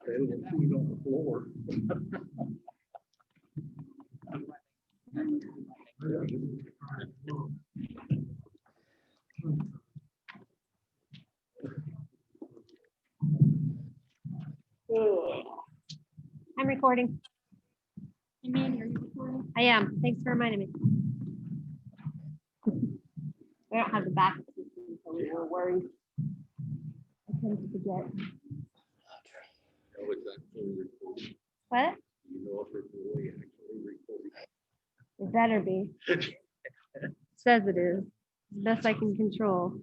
It'll feed on the floor. I'm recording. I am. Thanks for reminding me. We don't have the back system, so we were worried. I tend to forget. Oh, it's actually recording. What? You know if it's really actually recording. It better be. Says it is. It's the best I can control.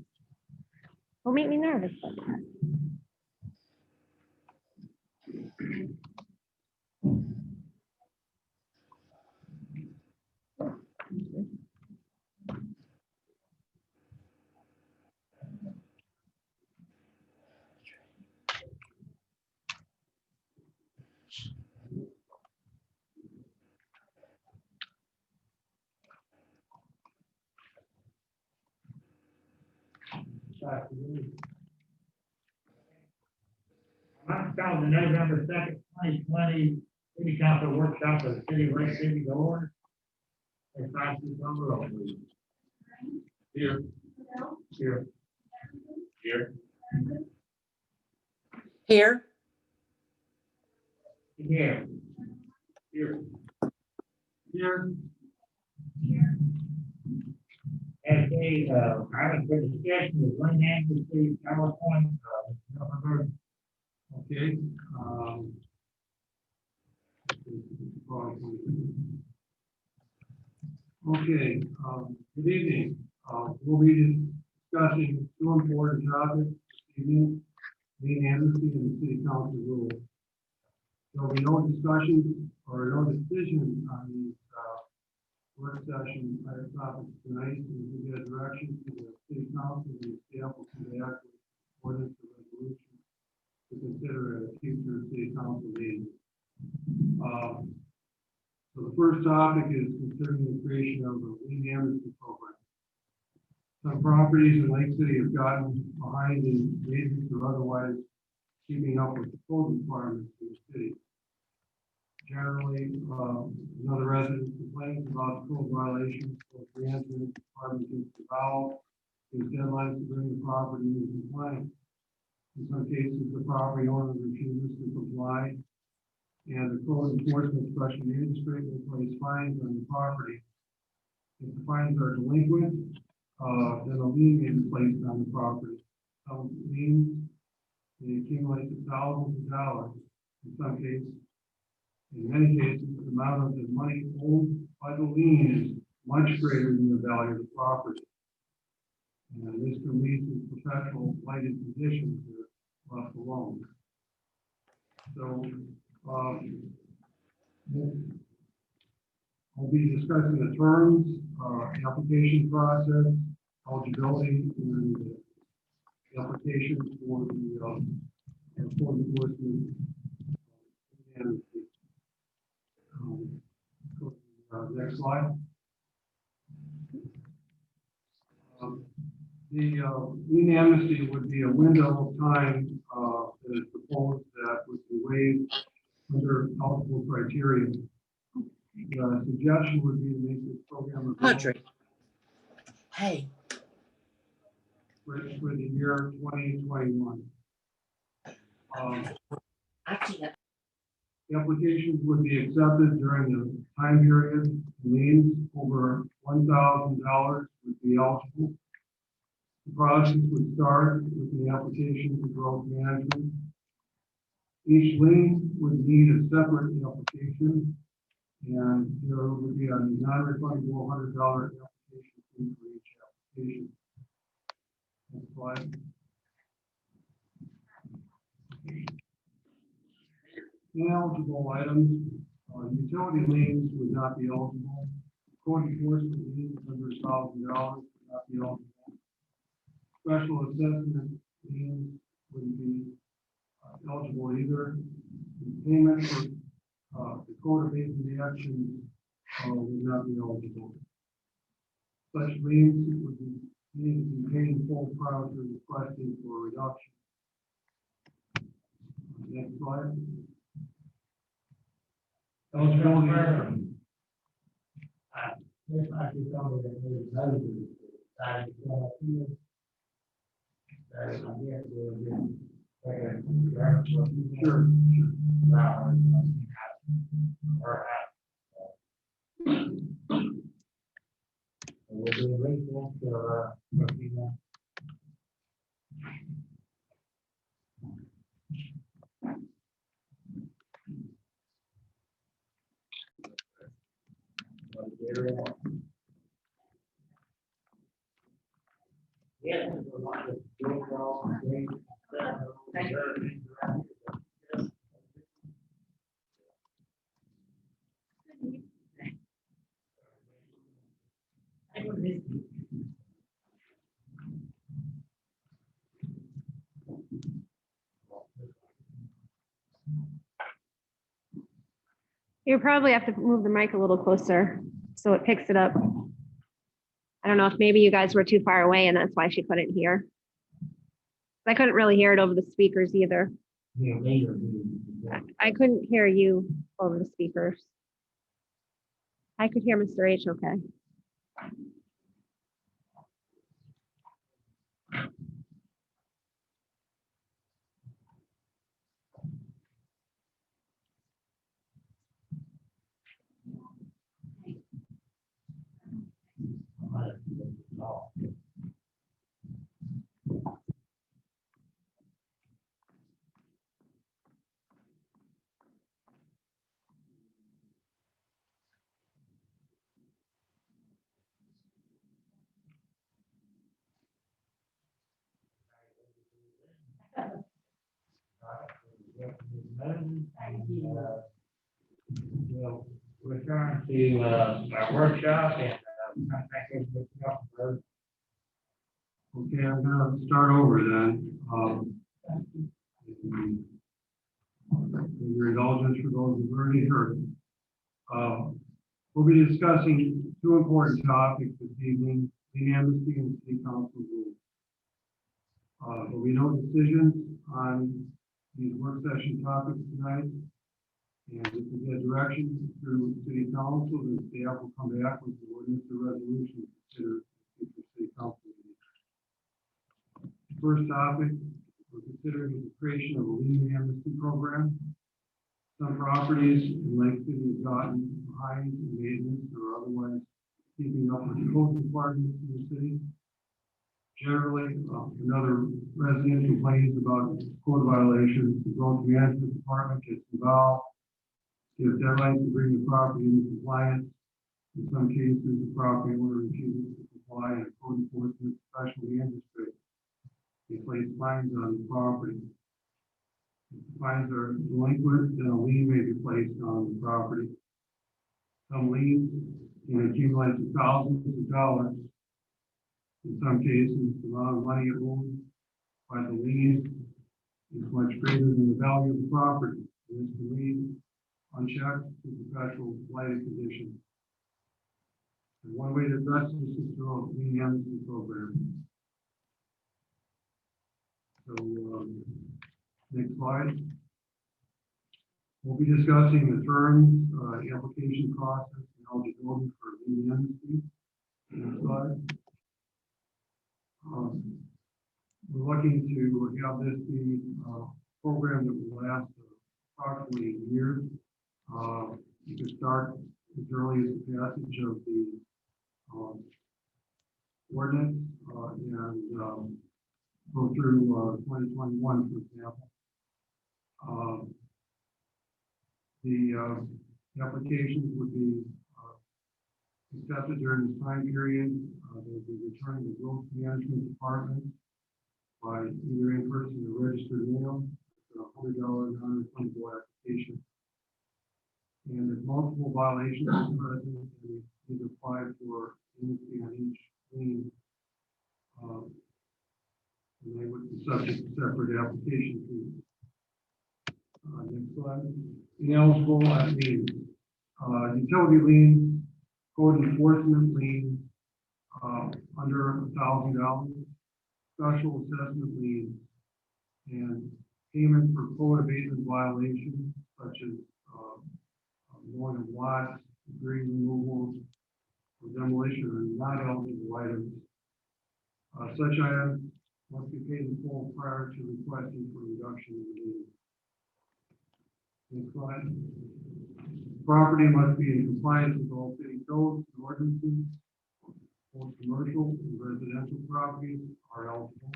Will make me nervous. I'm calling the November 2nd, 2020 City Council Workshop of the City of Lake City to order. And pass this number over. Here. Here. Here. Here, Here. Here. Here. Okay, item for discussion is Lynn Anderson, City, PowerPoint, November. Okay, okay, good evening. We'll be discussing two important topics this evening, Lynn Anderson and the City Council rules. There will be no discussion or no decision on these work session topics tonight. We will get a direction to the City Council and the staff will come back with ordinance or resolution to consider at a future City Council meeting. So the first topic is considering the creation of a lien amnesty program. Some properties in Lake City have gotten behind in maintenance or otherwise keeping up with the code requirements of the city. Generally, another resident complains about code violations, so the management department gets involved. There's deadlines to bring the property into compliance. In some cases, the property owner refuses to comply, and the code enforcement special magistrate will place fines on the property. If the fines are delinquent, then a lien may be placed on the property. Some liens may accumulate to thousands of dollars in some cases. In many cases, the amount of the money owed by the lien is much greater than the value of the property. And this can lead to perpetual blighted conditions that are left alone. So, I'll be discussing the terms, application process, eligibility, and the application for the code enforcement. And next slide. The lien amnesty would be a window of time that is proposed that would be waived under eligible criteria. The suggestion would be to make this program Audrey. Hey, for the year 2021. actually, The applications would be accepted during the time period. Liens over $1,000 would be eligible. The process would start with the application to growth management. Each lien would need a separate application, and there would be a non-refundable $100 application fee for each application. Next slide. Ineligible items, utility liens would not be eligible. Code enforcement liens under $1,000 would not be eligible. Special assessment liens wouldn't be eligible either. And payment for the code abatement action would not be eligible. Such liens would be needed to be paid in full prior to requesting for a reduction. Next slide. Eligibility. If I could tell me that there's another group that decided to come up here. That I guess will be. Sure. We'll be grateful for, yeah, there's a lot of good calls, great stuff. You probably have to move the mic a little closer so it picks it up. I don't know if maybe you guys were too far away and that's why she couldn't hear. I couldn't really hear it over the speakers either. Yeah, later. I couldn't hear you over the speakers. I could hear Mr. H okay. We'll return to our workshop and contact everybody else for Okay, I'm gonna start over then. Your indulgence for those who've already heard. We'll be discussing two important topics this evening, the amnesty and city council rules. There'll be no decisions on these work session topics tonight. And if we get direction through city council, then staff will come back with the ordinance or resolution to consider future city council meetings. First topic, we're considering the creation of a lien amnesty program. Some properties in Lake City have gotten behind in maintenance or otherwise keeping up with the code requirements in the city. Generally, another resident complains about code violations, the road management department gets involved. Give deadlines to bring the property into compliance. In some cases, the property owner refuses to comply and code enforcement, especially magistrate. They place fines on the property. If the fines are delinquent, then a lien may be placed on the property. Some liens can accumulate to thousands of dollars. In some cases, the amount of money owed by the lien is much greater than the value of the property. This can lead unchecked to perpetual blighted condition. And one way to address this is through a lien amnesty program. So, next slide. We'll be discussing the terms, application process, and eligibility for lien amnesty. Next slide. We're looking to have this be a program that will last approximately a year. You can start as early as the passage of the ordinance and go through 2021, for example. The applications would be accepted during this time period. They will be returned to the growth management department by either in person or registered mail. It's a $100 non-refundable application. And if multiple violations are present, we need to apply for amnesty on each lien. And they would be subject to separate application fees. Next slide. Ineligible liens. Utility liens, code enforcement liens under $1,000, special assessment liens, and payment for code abatement violations such as more than lots, debris removal, or demolition are not eligible items. Such items must be paid in full prior to requesting for reduction in the lien. Next slide. Property must be in compliance with all city codes and ordinances. Both commercial and residential properties are eligible.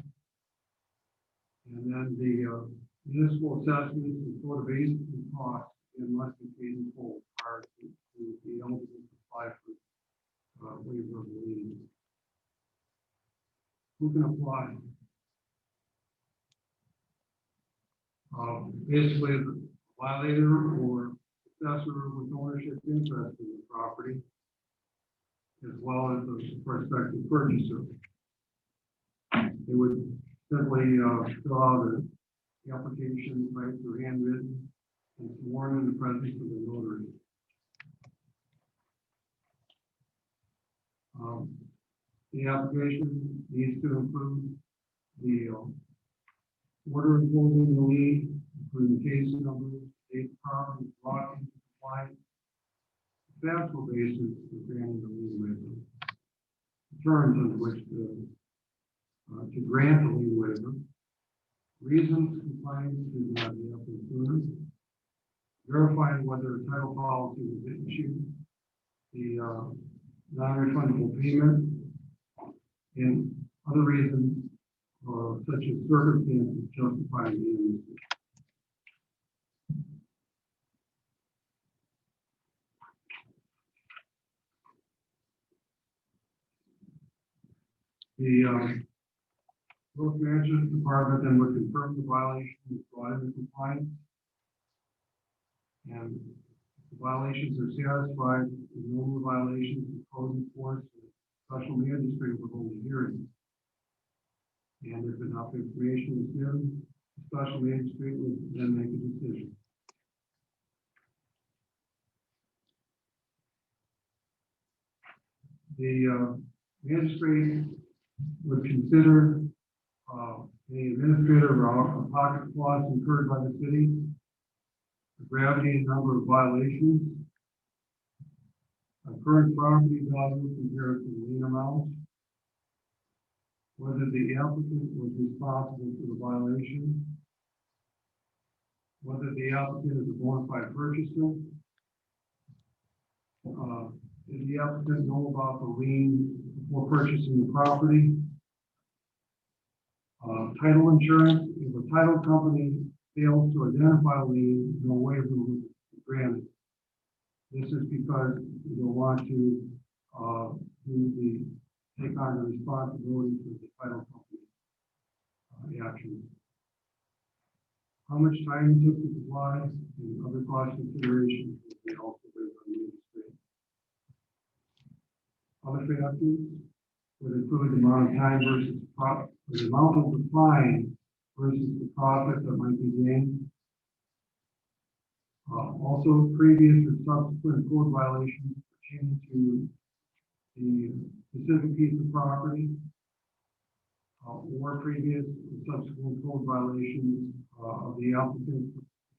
And then the municipal assessments and code abatement costs must be paid in full prior to be eligible to apply for waiver of lien. Who can apply? Basically, the violator or assessor with ownership interest in the property, as well as the prospective purchaser. They would simply fill out the application, right, through handwritten and sworn in the presence of the notary. The application needs to include the order imposing the lien, including the case number, date of property, brought into compliance, factual basis for granting the lien waiver, terms under which to grant the lien waiver, reasons compliance is not yet concluded, verifying whether a title policy was issued, the non-refundable payment, and other reasons such as circumstances justifying the amnesty. The Growth Management Department then would confirm the violation is brought into compliance. And if the violations are satisfied, the normal violations of code enforcement, special magistrate will hold a hearing. And if enough information is given, the special magistrate will then make a decision. The magistrate would consider any administrative or out-of-pocket costs incurred by the city, the gravity and number of violations, current property value compared to the lien amount, whether the applicant was responsible for the violation, whether the applicant is a bona fide purchaser, did the applicant know about the lien before purchasing the property, title insurance. If a title company fails to identify a lien, no waiver will be granted. This is because you don't want to take on the responsibility for the title company action. How much time it took to comply and other cost considerations will be also based on the industry. Other factors would include the amount of time versus the amount of the fine versus the profit that might be gained. Also, previous or subsequent code violations pertaining to the specific piece of property, or previous or subsequent code violations of the applicant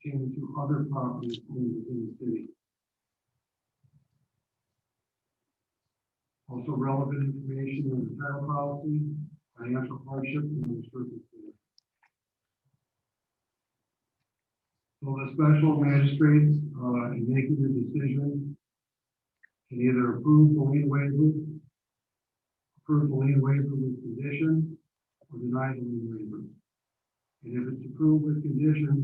pertaining to other properties owned within the city. Also, relevant information on the title policy, financial hardship, and other circumstances. So the special magistrate, in making the decision, can either approve the lien waiver with conditions, or deny the lien waiver. And if it's approved with conditions,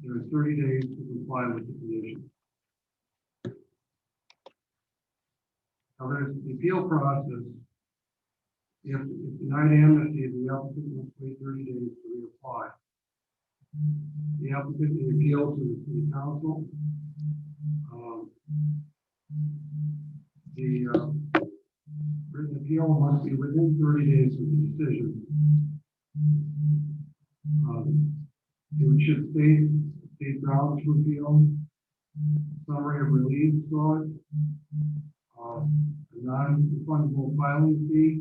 there are 30 days to comply with the conditions. Now there's the appeal process. If denied amnesty, the applicant must wait 30 days to reapply. The applicant may appeal to the city council. The written appeal must be within 30 days of the decision. It should state grounds for appeal, summary of relief sought, a non-refundable filing fee.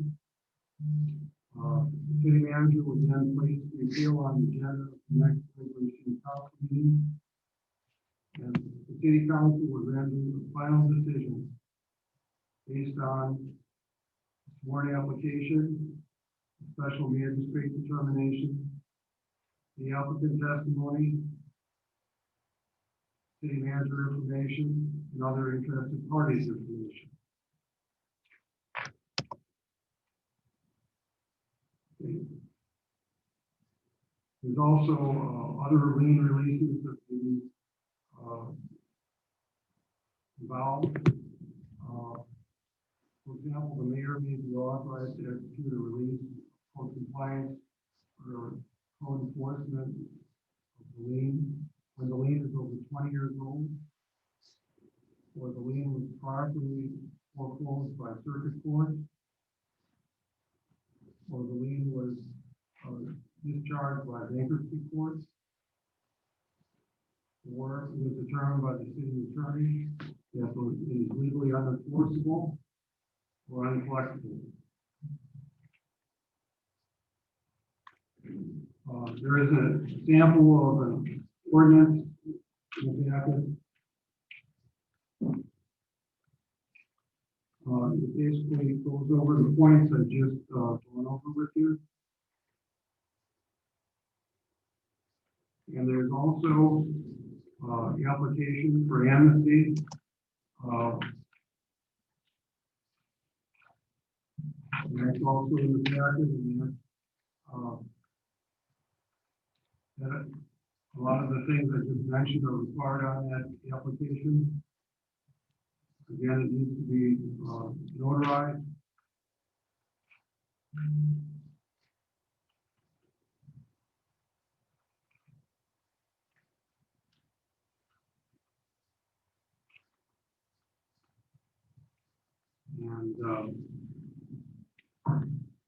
The city manager would then place the appeal on the agenda of next regular city council meeting. And the city council will then do a final decision based on sworn application, special magistrate determination, the applicant testimony, city manager information, and other interested parties information. Okay. There's also other lien releases that we involved. For example, the mayor may be authorized to execute a release for compliance or code enforcement of the lien when the lien is over 20 years old, or the lien was properly foreclosed by circuit court, or the lien was discharged by bankruptcy court, or it was determined by the city attorney that it is legally unenforceable or uncollectible. There is a sample of an ordinance in the packet. It basically goes over the points I just gone over with you. And there's also the application for amnesty. And that's also in the packet. And a lot of the things I just mentioned are required on that application. Again, it needs to be notarized. And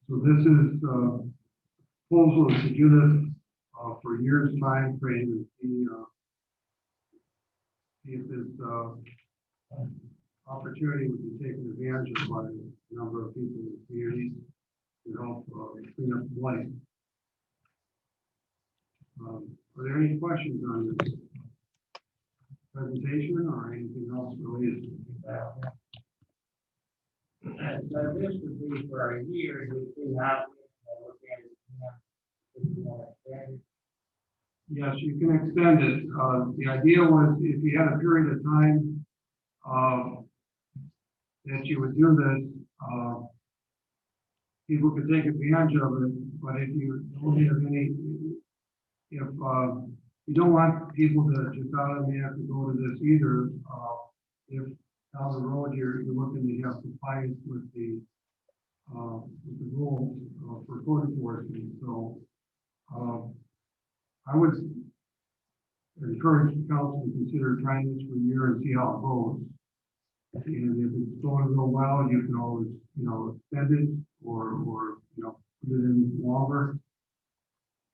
so this is proposal to do this for a year's time frame and see if this opportunity would be taken advantage of by a number of people in the community to help clean up the blight. Are there any questions on this presentation or anything else related to that? So this would be for a year, we see how we look at it, if you want to extend it. Yes, you can extend it. The idea was if you had a period of time that you would do this, people could take advantage of it. But if you don't have any, if you don't want people to just automatically have to go to this either, if down the road you're looking to have compliance with the rules for code enforcement. So I would encourage the council to consider trying this for a year and see how it goes. And if it's going real well, you can always, extend it or put it in longer.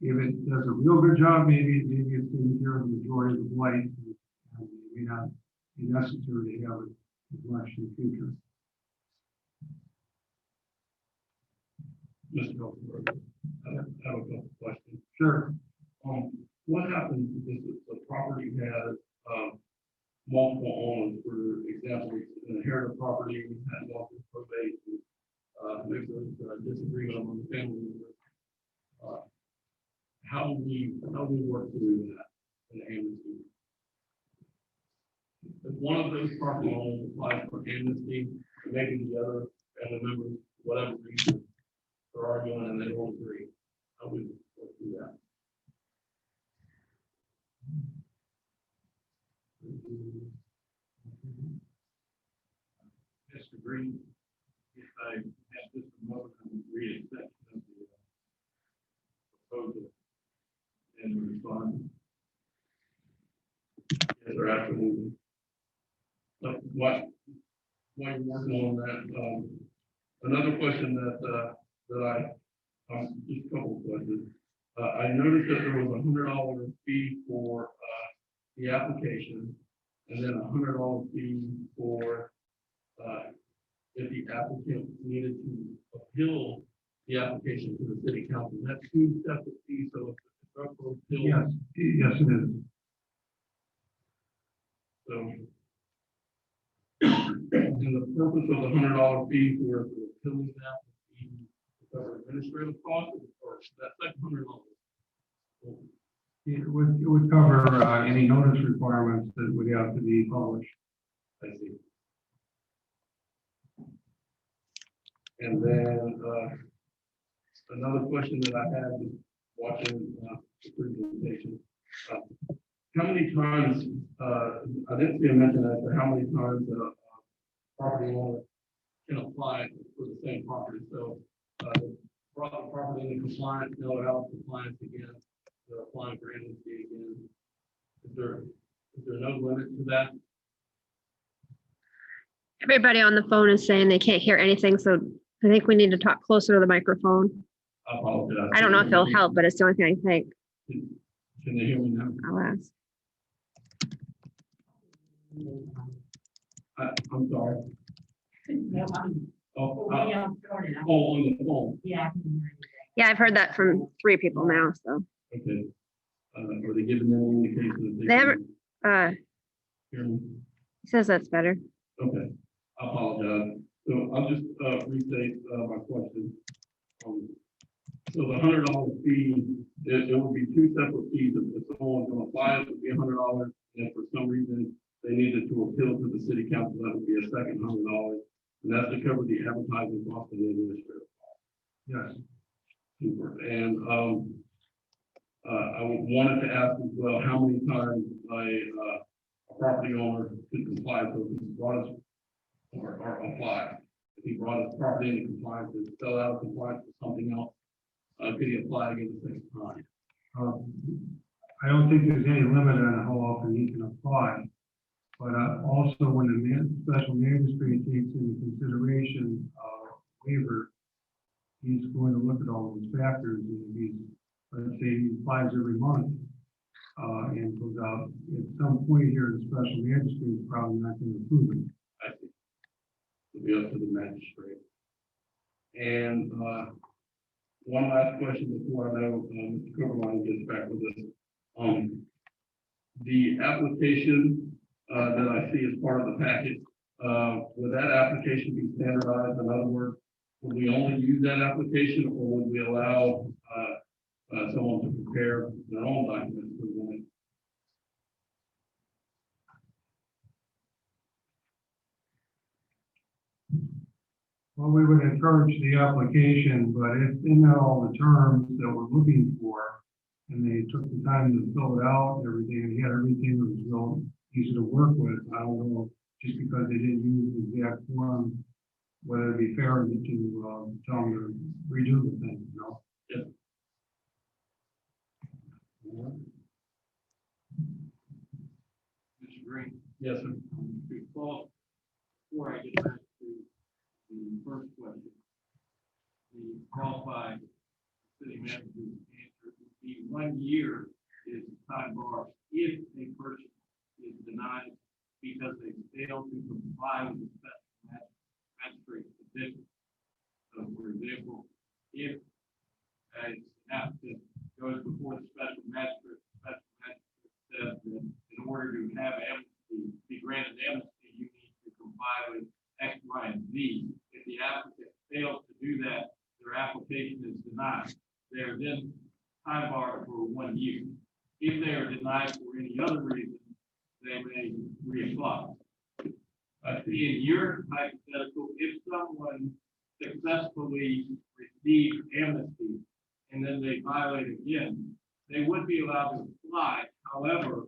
If it does a real good job, maybe it's taking care of the majority of the blight, and it may not be necessary to have it as much in the future. Mr. Rosenberg, I have a couple questions. Sure. What happens if the property has multiple owners? For example, we inherit a property, we had multiple probate, maybe there's a disagreement among the family members. How do we work through that in amnesty? If one of those property owners applies for amnesty, maybe the other family members, whatever reason, they're arguing and they don't agree, how do we work through that? Mr. Green, if I have just a moment, I'm reading a section of the proposal and respond. Yes, sir, absolutely. But while you're working on that, another question that just a couple of questions. I noticed that there was $100 fee for the application, and then $100 fee for if the applicant needed to appeal the application to the city council. That's two separate fees. So if structural steel. Yes, yes, it is. So. And the purpose of the $100 fee for appealing that would be to cover administrative costs or that's $100. It would cover any notice requirements that would have to be published. I see. And then, another question that I had was watching, the presentation. How many times, I didn't see a mention as to how many times a property owner can apply for the same property, so, brought the property into compliance, now they're out of compliance again, they're applying for amnesty again. Is there no limit to that? Everybody on the phone is saying they can't hear anything, so I think we need to talk closer to the microphone. I apologize. I don't know if it'll help, but it's the only thing I think. Can they hear me now? I'll ask. I'm sorry. No, I'm, Oh, we don't start it. on the phone, Yeah, I can hear you. Yeah, I've heard that from 3 people now, so. okay. Are they giving any indication that They haven't- can Uh, hear me? he says that's better. Okay, I apologize. So I'll just, restate, my question. So the $100 fee, it would be 2 separate fees. If someone's gonna apply, it would be $100, and if for some reason they needed to appeal to the city council, that would be a second $100. And that's to cover the advertising cost and the administrative. Yes. Super. And, I wanted to ask as well, how many times a property owner could comply, so if he brought us or apply. If he brought his property into compliance and fell out of compliance with something else, could he apply again the second time? I don't think there's any limit on how often he can apply. But also when the special magistrate takes into consideration waiver, he's going to look at all those factors, and if he's, let's say, he applies every month, and goes out, at some point here, the special magistrate is probably not going to approve it. I think it'll be up to the magistrate. And, one last question before I know, Mr. Coberline gets back with us. The application, that I see as part of the packet, would that application be standardized? In other words, would we only use that application, or would we allow, someone to prepare their own documents for the Well, we would encourage the application, but if they met all the terms that we're looking for, and they took the time to fill it out, and everything, and he had everything that was real easy to work with, I don't know, just because they didn't use the exact form, whether it'd be fair to tell them to redo the thing, you know? Mr. Green, Yes, sir. before I get back to the first question, the qualified city manager's answer would be 1 year is time bar if a person is denied because they fail to comply with the special magistrate petition. So, for example, if an applicant goes before the special magistrate says that in order to have amnesty, be granted amnesty, you need to comply with X, Y, and Z. If the applicant fails to do that, their application is denied. They are then time barred for 1 year. If they are denied for any other reason, they may reapply. In your hypothetical, if someone successfully received amnesty and then they violate again, they would be allowed to apply. However,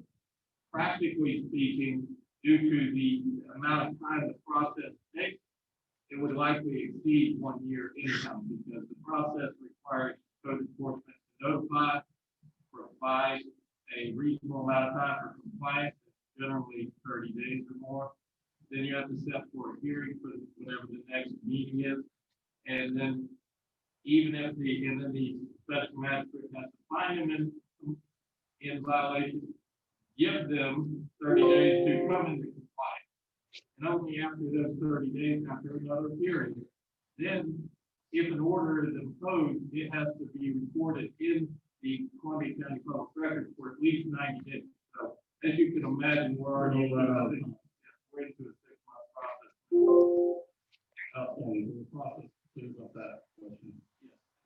practically speaking, due to the amount of time the process takes, it would likely exceed 1 year anyhow, because the process requires code enforcement to notify, provide a reasonable amount of time for compliance, generally 30 days or more. Then you have to set for a hearing for whatever the next meeting is. And then even if the special magistrate has to find them in violation, give them 30 days to come into compliance. And only after those 30 days, after another hearing, then if an order is imposed, it has to be recorded in the Columbia County Public Records for at least 90 days. So as you can imagine, we're already into a 6-month process. Outstanding, the process, things like that. Question.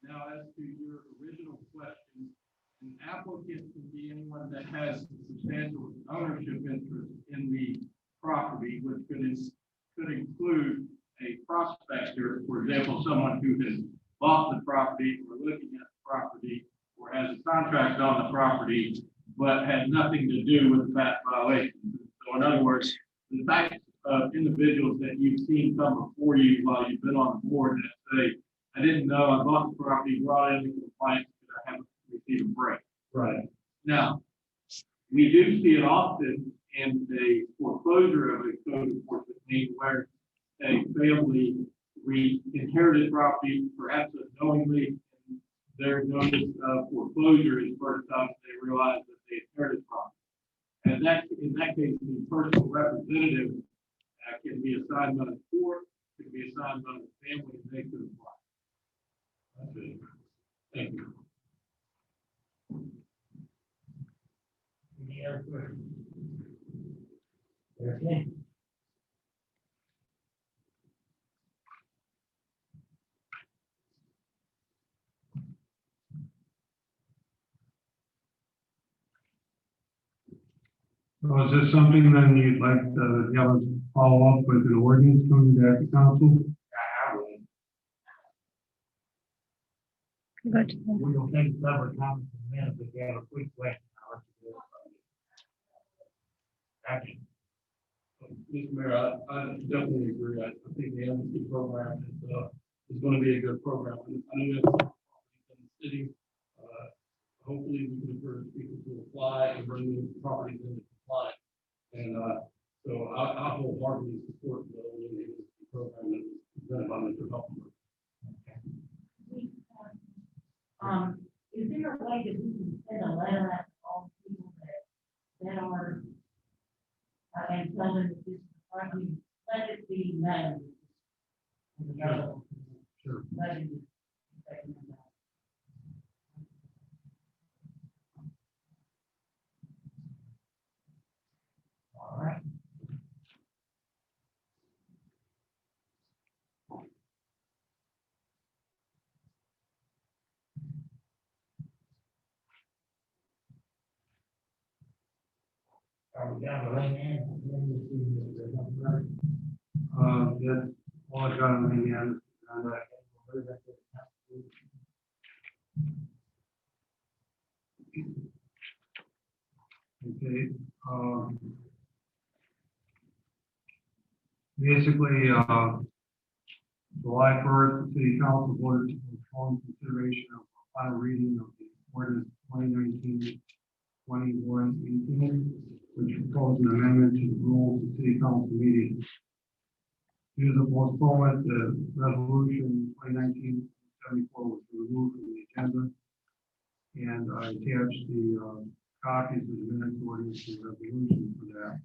Now, as to your original question, an applicant can be anyone that has substantial ownership interest in the property, which could include a prospector, for example, someone who has bought the property or looking at the property or has a contract on the property, but had nothing to do with the past violations. So in other words, the types of individuals that you've seen come before you while you've been on the board that say, I didn't know I bought the property, brought it into compliance, but I haven't received a break. Right. Now, we do see it often in a foreclosure of a code enforcement meeting where a family inherited property, perhaps unknowingly, and their notice of foreclosure is the first time they realize that they inherited property. And in that case, the personal representative can be assigned by the court, can be assigned by the family, and they could apply. That's it. Thank you. Any other questions? Okay. So is this something then you'd like to have us follow up with an ordinance coming back to council? I will. Go to the- We will take several comments in a minute, but you have a quick question. I'll let you do it. Action. Mr. Mayor, I definitely agree. I think the amnesty program is going to be a good program. I know we have some properties in the city. Hopefully, we can encourage people to apply and bring these properties into compliance. And so I wholeheartedly support the amnesty program that was presented by Mr. Huffman. Is there a way that we can send a letter out to all people that are, and tell them that this is probably, let it be known? Sure. Let it be taken out. All right. Are we down to lane end? That's all I got on the end. Okay, basically, July 1st, the city council voted to postpone consideration of final reading of the ordinance 2019-21-18, which proposed an amendment to the rules of city council meetings. Due to the postponement, the resolution 2019-74 was removed from the agenda. And I attached the copies of the minutes ordinance and resolution for that.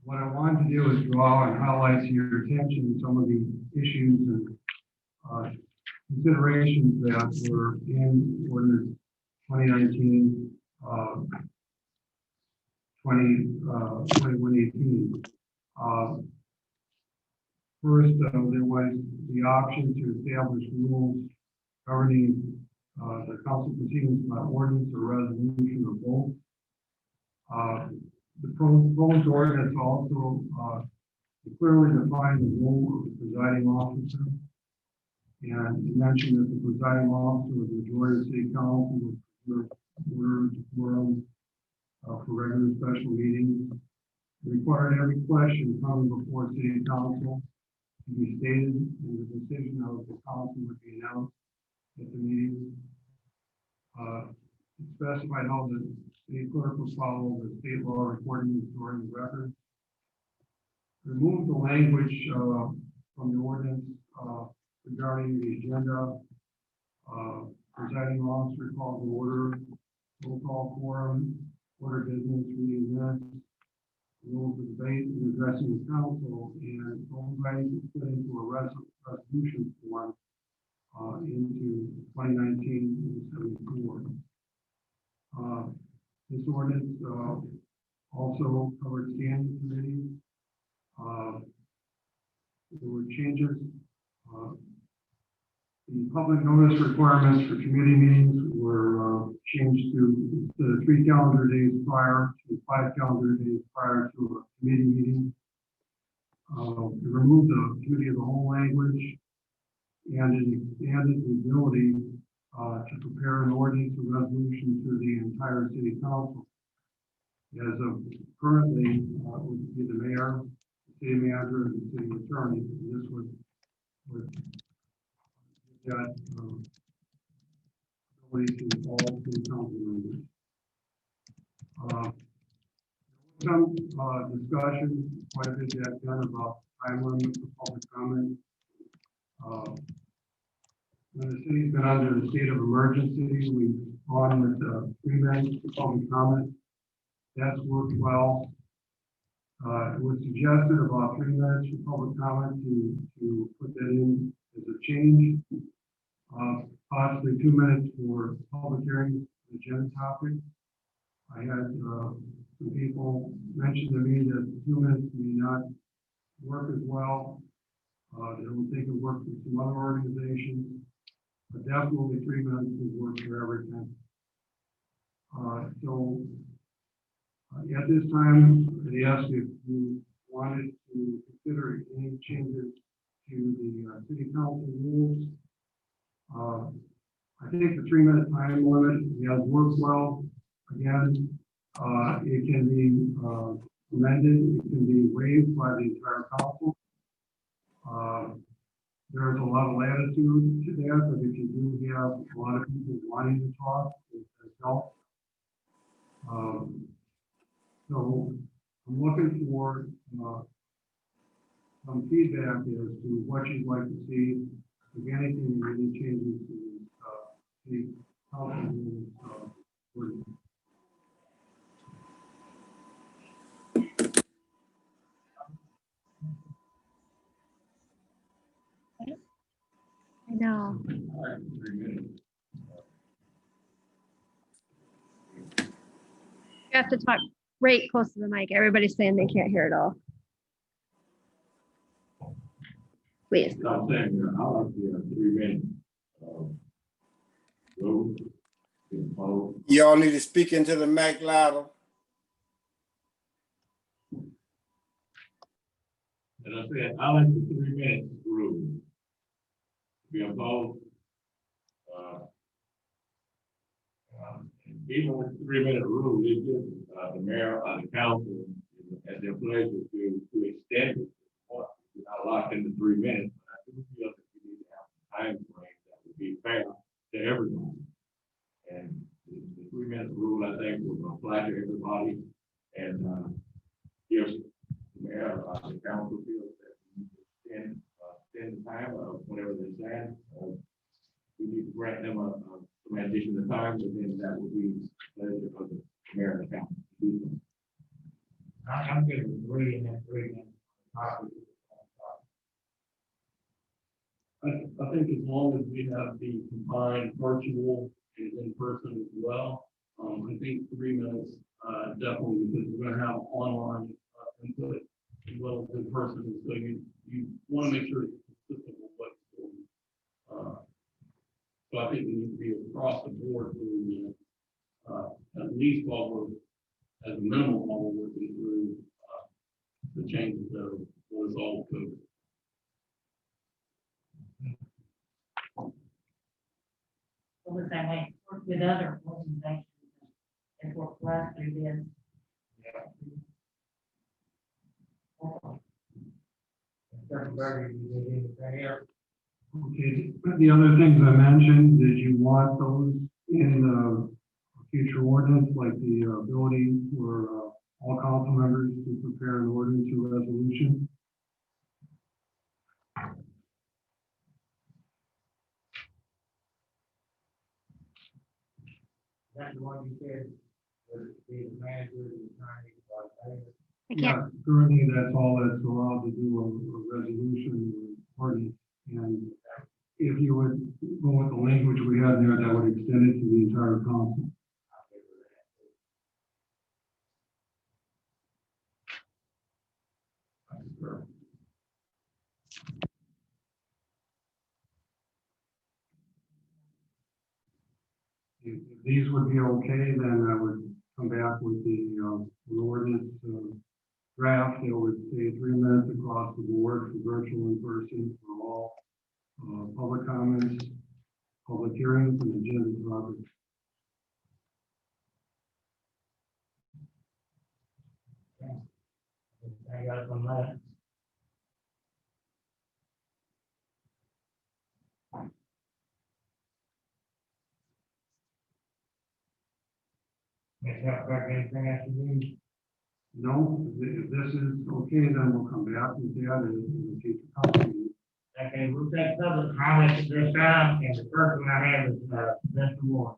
What I wanted to do is draw and highlight to your attention some of the issues and considerations that were in ordinance 2019 21-18. First, there was the option to establish rules governing the council proceedings by ordinance or resolution or both. The proposed ordinance also clearly defines the role of the presiding officer. And you mentioned that the presiding officer was the majority of the city council with order to quorum for regular special meetings. It required every question coming before city council to be stated, and the decision of the council would be announced at the meeting. It specified how the city clerk will follow the state law recording and storing the records. Remove the language from the ordinance regarding the agenda. Presiding officer calls the order, roll call quorum, order business, reading minutes, rules of debate and addressing the council, and all writing is put into a resolution form into 2019-74. This ordinance also covered standing committees. There were changes. The public notice requirements for committee meetings were changed to instead of 3 calendar days prior to 5 calendar days prior to a committee meeting. It removed the committee of the whole language, and it expanded the ability to prepare an ordinance or resolution to the entire city council. As of currently, it would be the mayor, the city manager, and the city attorney. And this would got ability to all city council members. Some discussion, quite a bit got done about time limit for public comment. When the city's been under the state of emergency, we've gone with 3 minutes for public comment. That's worked well. It was suggested about 3 minutes for public comment to put that in as a change. Possibly 2 minutes for public hearing, agenda topic. I had some people mention to me that 2 minutes may not work as well. They don't think it works with some other organizations, but definitely 3 minutes would work for everything. So at this time, I asked if you wanted to consider any changes to the city council rules. I think the 3 minute time limit has worked well. Again, it can be amended, it can be waived by the entire council. There's a lot of latitude to that, but if you do have a lot of people wanting to talk, it helps. So I'm looking for some feedback as to what you'd like to see, if anything, any changes to the council rules. I know. You have to talk right close to the mic. Everybody's saying they can't hear it all. Please. I'm saying, I like the 3 minutes. Go, follow. Y'all need to speak into the mic louder. And I said, I like the 3 minutes rule. Be opposed. Even with the 3 minute rule, it gives the mayor or the council at their pleasure to extend it. We're not locked into 3 minutes, but I do feel that we need to have a time frame that would be fair to everyone. And the 3 minute rule, I think, will apply to everybody and gives the mayor or the council feels that we need to extend the time of whatever they say. We need to grant them some additional time, but then that would be pleasure of the mayor and the council to do so. I'm good with reading that 3 minutes. I think as long as we have the combined virtual and in-person as well, I think 3 minutes, definitely, because we're gonna have online input as well as in person, so you wanna make sure it's consistent with what's going on. So I think we need to be across the board through, at least while we're, as a minimum, while we're working through, the changes that was all code. So with that, I work with other organizations and work for us through this. Secretary, you need anything else? Okay, the other things I mentioned, did you want those in future ordinance, like the ability for all council members to prepare an ordinance or resolution? That's the one you said, was the manager, the attorney, I can't. Yeah, currently, that's all that's allowed to do a resolution or ordinance. And if you would go with the language we have there, that would extend it to the entire council. If these would be okay, then I would come back with the ordinance draft. It would say 3 minutes across the board for virtual and person for all public comments, public hearings, and agenda topics. I got it from that. Mr. Clerk, anything else you need? No, if this is okay, then we'll come back with that in the future council meeting. Okay, we'll take public comments at this time, and the first one I have is, Mr. Moore.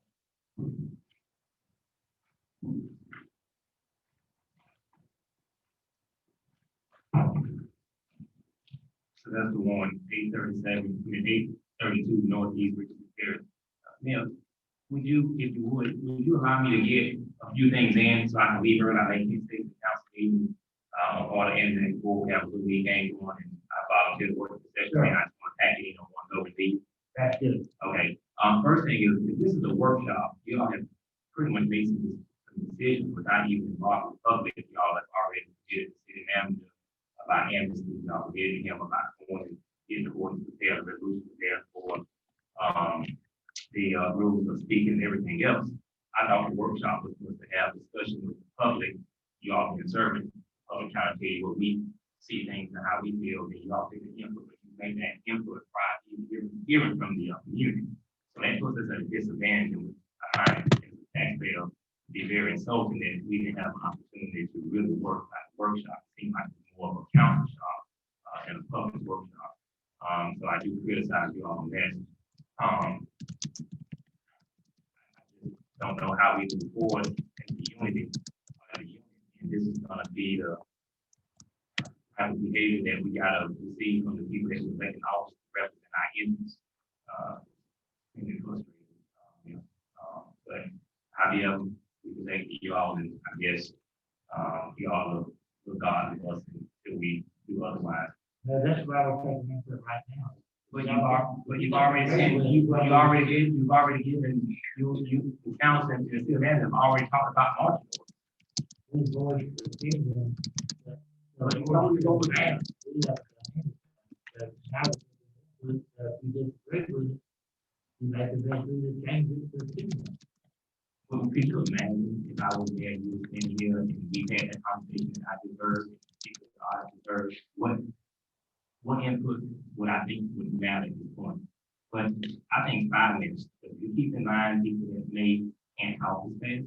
So that's the one, 832 Northeast Richmond Terrace. Now, would you, if you would you allow me to get a few things in so I can leave early? I can take the council meeting, or the end of the board, we have a little weekend going, and I volunteer to work the session, and I just want to pack it in on one go and leave. That's good. Okay, first thing is, if this is a workshop, you all have pretty much made some decisions without even involving the public. Y'all have already did the city manager about amnesty, y'all did him about going in the ordinance prepared, the resolution prepared for, the rules of speaking and everything else. I thought the workshop was supposed to have discussion with the public. You all can serve it, public trying to tell you what we see things and how we feel, and you all take the input, but you make that input prior to even hearing from the community. So that puts us at a disadvantage, and I find it as a taxpayer be very insulting that we didn't have an opportunity to really work at the workshop. It seemed like it's more of a council shop and a public workshop. So I do criticize you all on that. I just don't know how we move forward in the unity. And this is gonna be the type of behavior that we gotta receive from the people that we're electing office to represent our interests. In the frustrated, but however, we can thank you all, and I guess, you all will guard us until we do otherwise. No, that's why we're taking into it right now. But you've already said, you've already given, the council and the city manager have already talked about marching orders. We voice the opinion. But you don't go with that. We disagree with it. You make the best to change it to the opinion. Well, could you imagine if I was there, you was in here, and we had that conversation, I deserve, people I deserve, what input would I think would matter at this point? But I think 5 minutes, if you keep in mind people that may can't talk as fast,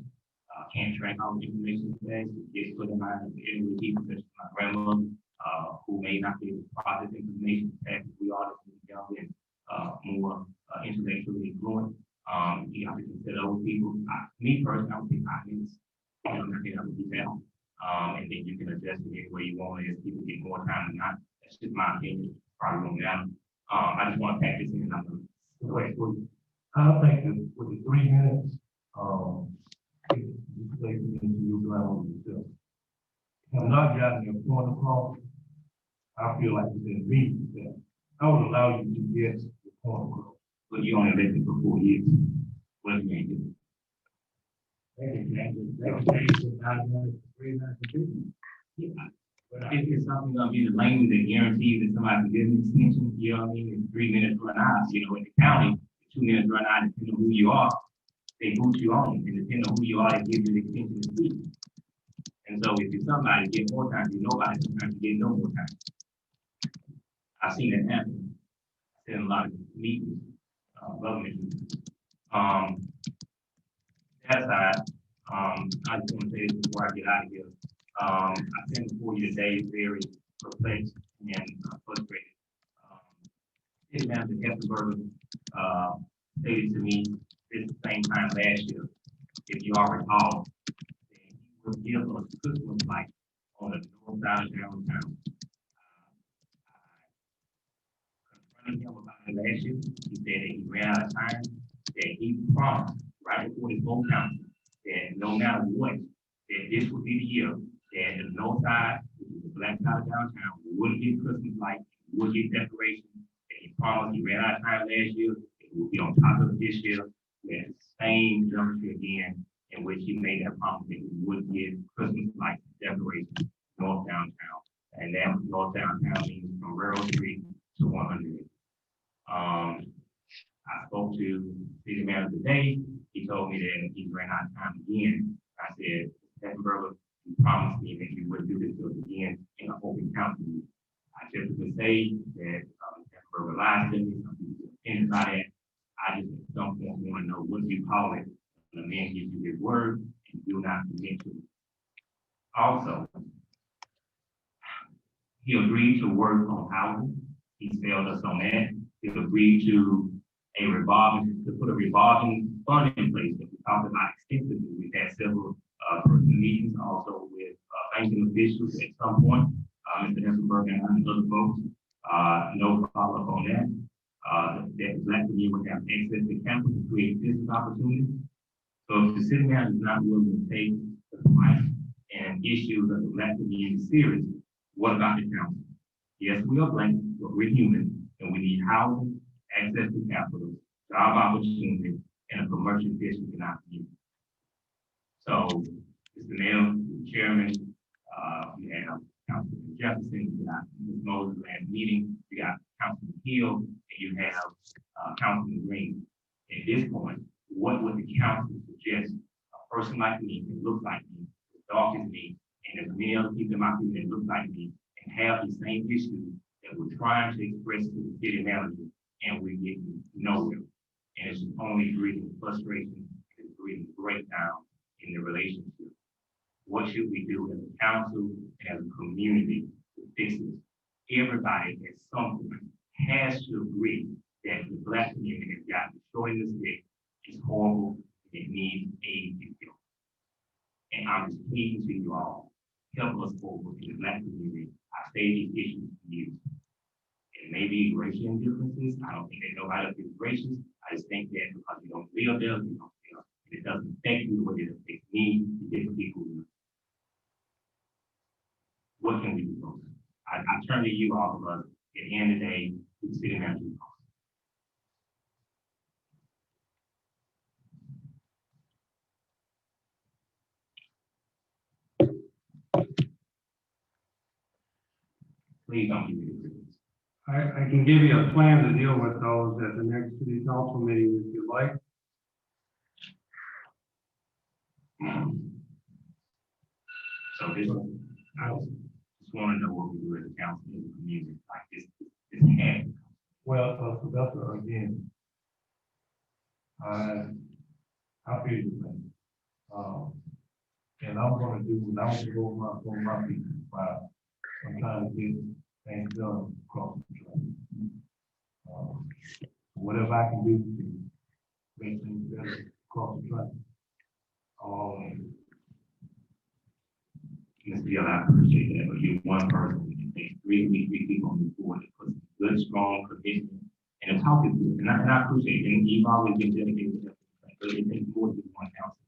can't track all the information as fast, just put in mind that every people, such as my grandmother, who may not be able to process information as fast as we are, young and more intellectually fluent. You have to consider those people. Me personally, I would say 5 minutes. I think that would be better. And then you can adjust it any way you want as people get more time than not. That's just my opinion. Probably won't matter. I just want to pack this in and I'm going to go ahead. I think that with the 3 minutes, you play into your ground yourself. I'm not getting your point across. I feel like it's in me that I would allow you to get the point across. But you only lived it for 4 years. What do you do? They can change it. They can change it 9 minutes, 3 minutes, and 2 minutes. Yeah. If it's something gonna be the language that guarantees that somebody can get an extension, you know what I mean, in 3 minutes run out, you know, in the county, 2 minutes run out, depending on who you are, they boot you on, and depending on who you are, they give you the extension to speak. And so if you're somebody get more time, you nobody, sometimes you get no more time. I've seen that happen. I've seen a lot of meetings, government meetings. That side, I just want to say this before I get out of here. I think before you today is very perplexed and frustrated. City Manager Hefferberger stated to me this same time last year, if you all recall, that he would give us Christmas lights on the north side of downtown. I him about it last year. He said that he ran out of time, that he promised right before the vote council that no matter what, that this would be the year that the north side, which is the black side of downtown, would get Christmas lights, would get decorations. And he promised, he ran out of time last year, it will be on top of it this year. We had the same juncture again, in which he made that promise that we would get Christmas lights, decorations, north downtown. And that north downtown means from Railroad Street to 100. I spoke to city manager today. He told me that he ran out of time again. I said, Hessenberger, you promised me that you would do this again in an open council meeting. I just would say that Hessenberger lied to me. Some people are offended by that. I just at some point want to know what you call it. When a man gives you his word and do not commit to it. Also, he agreed to work on housing. He failed us on that. He agreed to put a revolving fund in place that we talked about extensively. We've had several personal meetings also with banking officials at some point. Mr. Hessenberg and other folks, no follow up on that. That black community would have access to capital to create business opportunities. So if the city manager is not willing to take the fight and issues of the black community seriously, what about the council? Yes, we are black, but we're human, and we need housing, access to capital, job opportunities, and a commercial district in our community. So, Mr. Mayor, Chairman, we have Councilman Jefferson, you got Ms. Moses last meeting, you got Councilman Hill, and you have Councilman Green. At this point, what would the council suggest a person like me that looks like me, as dark as me, and as many other people in my community that look like me, and have the same issues that we're trying to express to the city manager, and we're getting nowhere. And it's only breeding frustration, it's breeding breakdown in the relationship. What should we do as a council, as a community to fix this? Everybody at some point has to agree that the black community has gotten short in the stick, it's horrible, it needs aid and help. And I'm just pleading to you all, help us forward in the black community. I say these issues to you. It may be racial differences. I don't think that nobody else is racist. I just think that because you don't live there, you don't feel it doesn't affect you the way it affects me, the different people. What can we do, folks? I turn to you all of us. At the end of the day, to the city manager. Please don't give me the critics. I can give you a plan to deal with those at the next city council meeting if you like. So this, I just want to know what we do as a council in the community, like this can. Well, so that's again. I feel you, man. And I'm gonna do what I'm gonna go on my feet, while I'm trying to get things done across the track. Whatever I can do to make things better across the track. Mr. Gill, I appreciate that, but you're one person, and take three people on the board that put good, strong commitment, and the talk is good, and I appreciate it, and you've always been dedicated to that, but it takes more than one council.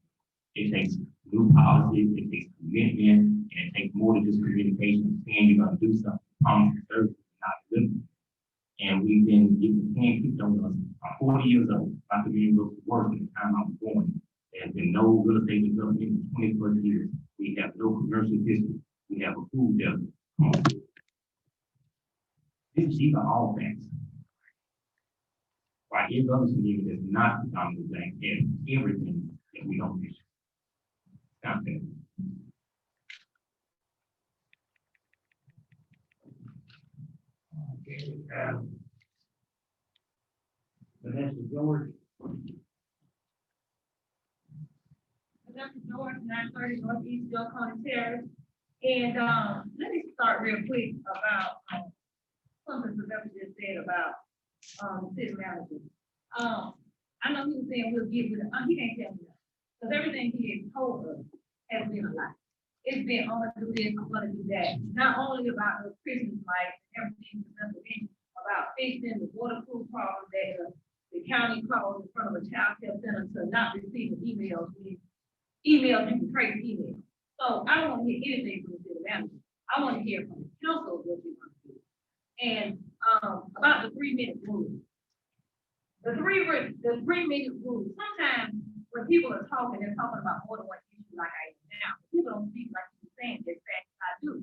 It takes new policies, it takes commitment, and it takes more than just communication, saying you're gonna do something, promise service, not living. And we've been getting can't keep on us. I'm 40 years old, my community looks worse than the time I was born. There's been no real estate development in 20+ years. We have no commercial district. We have a food desert. These are all facts. While every other community that's not predominantly black has everything that we don't mention. Not fair. Okay, Vanessa George. Dr. George, 930 Northeast Joe County Terrace. And let me start real quick about something Professor just said about city managers. I know he was saying we'll get with it. He can't tell me that. Because everything he has told us has been a lie. It's been, I'm gonna do this, I'm gonna do that. Not only about the Christmas lights, everything Professor mentioned about about fixing the waterproof problem that the county calls in front of a child care center to not receiving emails when emails, you can trace emails. So I don't want to hear anything from the city manager. I want to hear from the council what you want to do. And, about the 3-minute rule. The 3-minute rule, sometimes when people are talking, they're talking about more than one issue like I am now. People don't speak like you're saying, they're saying I do.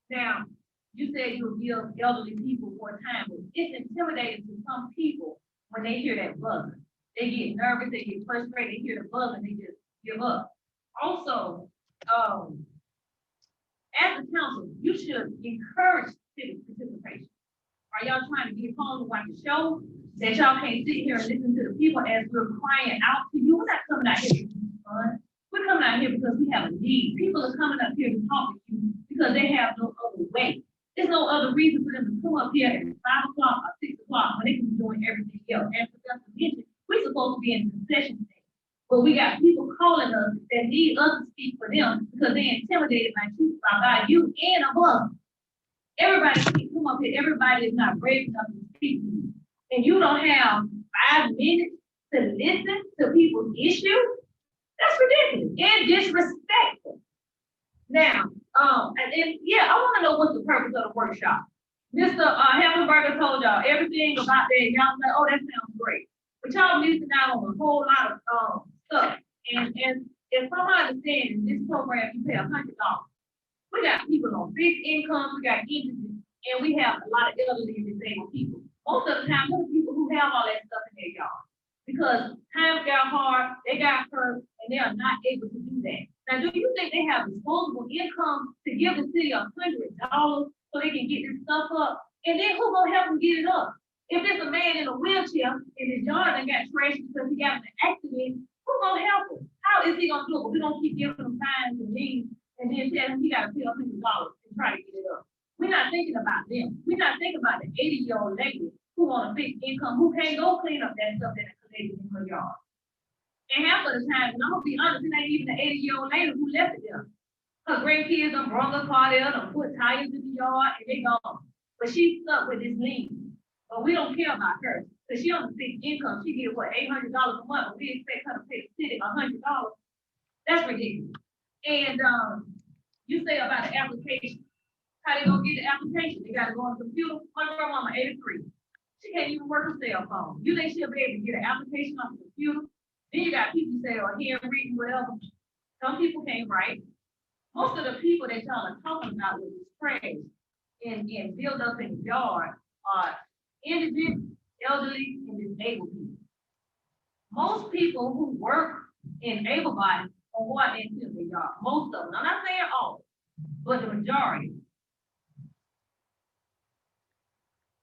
Now, you said you'll give elderly people more time, but it's intimidating to some people when they hear that buzzer. They get nervous, they get frustrated, they hear the buzzer, and they just give up. Also, as a council, you should encourage civic participation. Are y'all trying to get home and watch a show that y'all can't sit here and listen to the people as we're crying out to you? We're not coming out here to have fun. We're coming out here because we have a need. People are coming up here to talk to you because they have no other way. There's no other reason for them to come up here at 5 o'clock or 6 o'clock when they can be doing everything else. And for us to mention, we're supposed to be in the concession stand. But we got people calling us that need us to speak for them because they're intimidated by you and above. Everybody can come up here. Everybody is not brave enough to speak to you. And you don't have 5 minutes to listen to people's issues. That's ridiculous and disrespectful. Now, I want to know what's the purpose of the workshop. Mr. Hammelberger told y'all everything about that. Y'all say, oh, that sounds great. But y'all missing out on a whole lot of stuff. And if I'm understanding this program, you pay $100. We got people on fixed incomes, we got indigent, and we have a lot of elderly and disabled people. Most of the time, those people who have all that stuff in their yard. Because times got hard, they got hurt, and they are not able to do that. Now, do you think they have disposable income to give the city $100 so they can get this stuff up? And then who gonna help them get it up? If there's a man in a wheelchair in his yard and got trashed because he got in an accident, who gonna help him? How is he gonna do it? We're gonna keep giving him fines and liens and then tell him he gotta pay $100 and try to get it up. We're not thinking about them. We're not thinking about the 80-year-old lady who on a fixed income, who can't go clean up that stuff that collected in her yard. And half of the time, and I'm gonna be honest, it ain't even the 80-year-old lady who left it there. Her grandkids done brought her car there, done put tires in the yard, and they gone. But she's stuck with this lien. But we don't care about her, because she on a fixed income. She get what, $800 a month, but we expect her to pay the city $100. That's ridiculous. And you say about the application. How they gonna get the application? They gotta go on the computer. My grandmama 83. She can't even work a cell phone. You think she'll be able to get an application on the computer? Then you got people say, oh, here reading whatever. Some people can't write. Most of the people that y'all are talking about with this trash and build up in the yard are indigent, elderly, and disabled people. Most people who work in able bodies are what into the yard. Most of them. I'm not saying all, but the majority.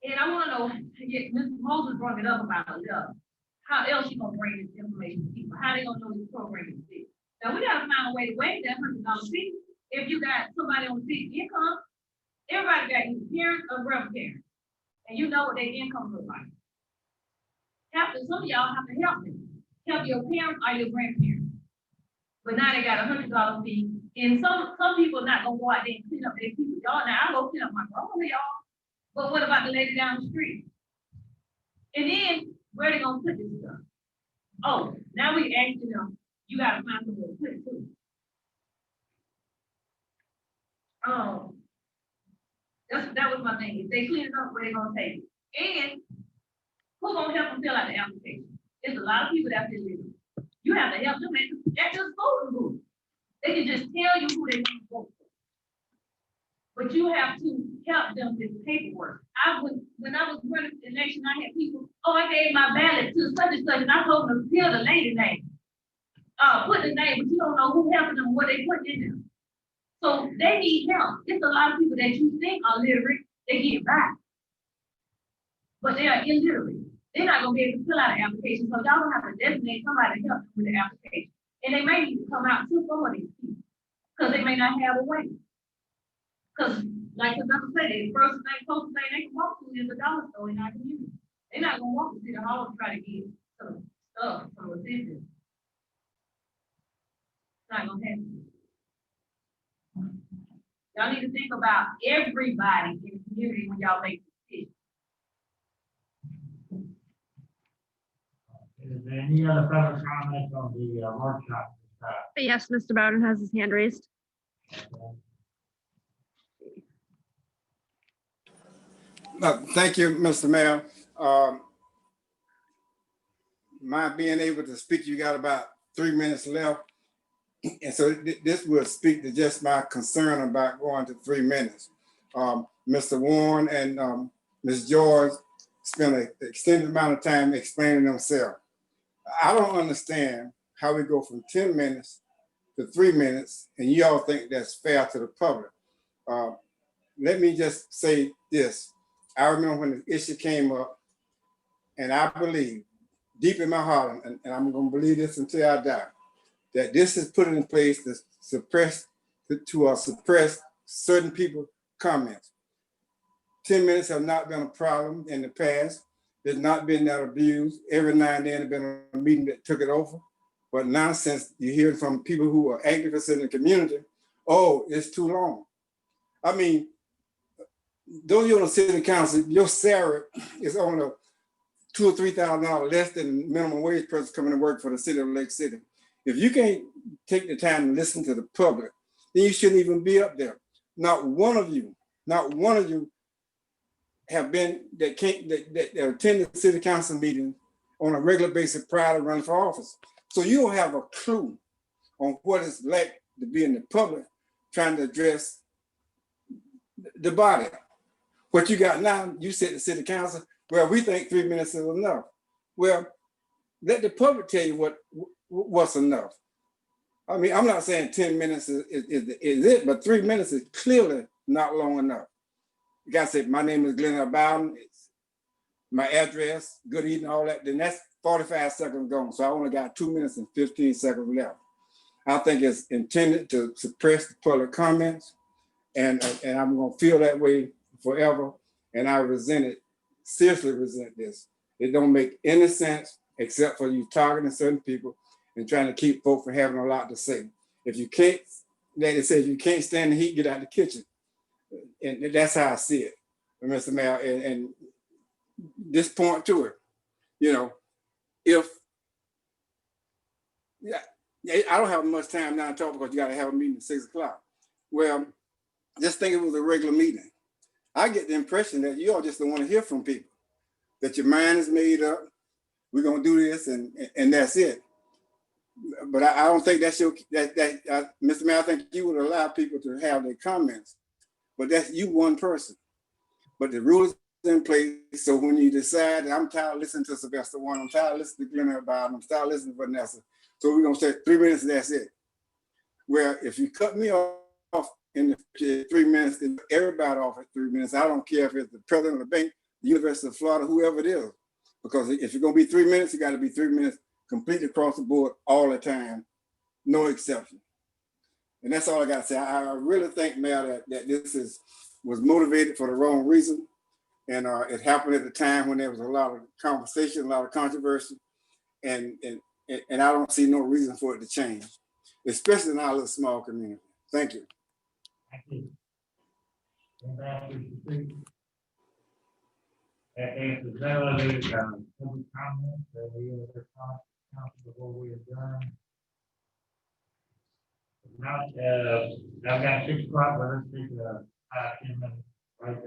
And I want to know, Mr. Moses brought it up about love. How else you gonna bring this information to people? How they gonna know this program exists? Now we gotta find a way to waive that $100 fee. If you got somebody on fixed income, everybody got either parents or grandparents, and you know what their income looks like. Some of y'all have to help them, help your parents or your grandparents. But now they got a $100 fee, and some people not gonna go out there and clean up their people's yard. Now I go clean up my grandmother's yard. But what about the lady down the street? And then, where they gonna put this stuff? Oh, now we asking them, you gotta find somewhere to put it too. That was my thing. If they clean it up, where they gonna take it? And who gonna help them fill out the application? There's a lot of people that feel it. You have to help them at your voting booth. They can just tell you who they want to vote for. But you have to help them with paperwork. When I was running the election, I had people, oh, I gave my ballot to such and such, and I told them to fill the lady name. Put the name, but you don't know who helping them, what they put in them. So they need help. It's a lot of people that you think are literate, they get by. But they are illiterate. They're not gonna be able to fill out an application, so y'all gonna have to designate somebody to help them with the application. And they may need to come out to some of these people, because they may not have a way. Because, like the number said, the first thing, closest thing they can walk to is a dollar store in our community. They're not gonna walk to City Hall to try to get some stuff, some assistance. It's not gonna happen. Y'all need to think about everybody in the community when y'all make decisions. Is there any other public comments on the workshop? Yes, Mr. Bowden has his hand raised. Thank you, Mr. Mayor. My being able to speak, you got about 3 minutes left. And so this will speak to just my concern about going to 3 minutes. Mr. Warren and Ms. George spent an extended amount of time explaining themselves. I don't understand how we go from 10 minutes to 3 minutes, and you all think that's fair to the public. Let me just say this. I remember when the issue came up, and I believe deep in my heart, and I'm going to believe this until I die, that this is put in place to suppress certain people's comments. 10 minutes have not been a problem in the past. There's not been that abuse. Every now and then there's been a meeting that took it over. But now since you hear from people who are activists in the community, oh, it's too long. I mean, though you're on the city council, your salary is on a $2,000 or $3,000 less than minimum wage person coming to work for the city of Lake City. If you can't take the time to listen to the public, then you shouldn't even be up there. Not one of you have been that attend the city council meeting on a regular basis prior to running for office. So you don't have a clue on what it's like to be in the public trying to address the body. What you got now, you said the city council, well, we think 3 minutes is enough. Well, let the public tell you what's enough. I mean, I'm not saying 10 minutes is it, but 3 minutes is clearly not long enough. You gotta say, my name is Glenn Bowden, it's my address, good evening, all that, then that's 45 seconds gone. So I only got 2 minutes and 15 seconds left. I think it's intended to suppress the public comments, and I'm gonna feel that way forever. And I seriously resent this. It don't make any sense except for you targeting certain people and trying to keep folks from having a lot to say. If you can't, like they say, if you can't stand the heat, get out of the kitchen. And that's how I see it, Mr. Mayor. And this point to it, if I don't have much time now to talk because you got to have a meeting at 6 o'clock. Well, just think it was a regular meeting. I get the impression that you all just don't want to hear from people, that your mind is made up. We're gonna do this, and that's it. But I don't think that's Mr. Mayor. I think you would allow people to have their comments, but that's you one person. But the rules in place. So when you decide, I'm tired of listening to Sylvester Warren, I'm tired of listening to Glenn Bowden, I'm tired of listening to Vanessa. So we're gonna say 3 minutes, and that's it. Where if you cut me off in the 3 minutes, then everybody off at 3 minutes. I don't care if it's the president of the bank, the University of Florida, whoever it is. Because if you're gonna be 3 minutes, you gotta be 3 minutes completely across the board all the time, no exception. And that's all I gotta say. I really think, Mayor, that this was motivated for the wrong reason. And it happened at the time when there was a lot of conversation, a lot of controversy. And I don't see no reason for it to change, especially in our little small community. Thank you. Thank you. Anybody else wish to speak? If there's no other public comments, any other comments before we adjourn? If not, I've got 6 o'clock, but let's take a 5-10 minute break.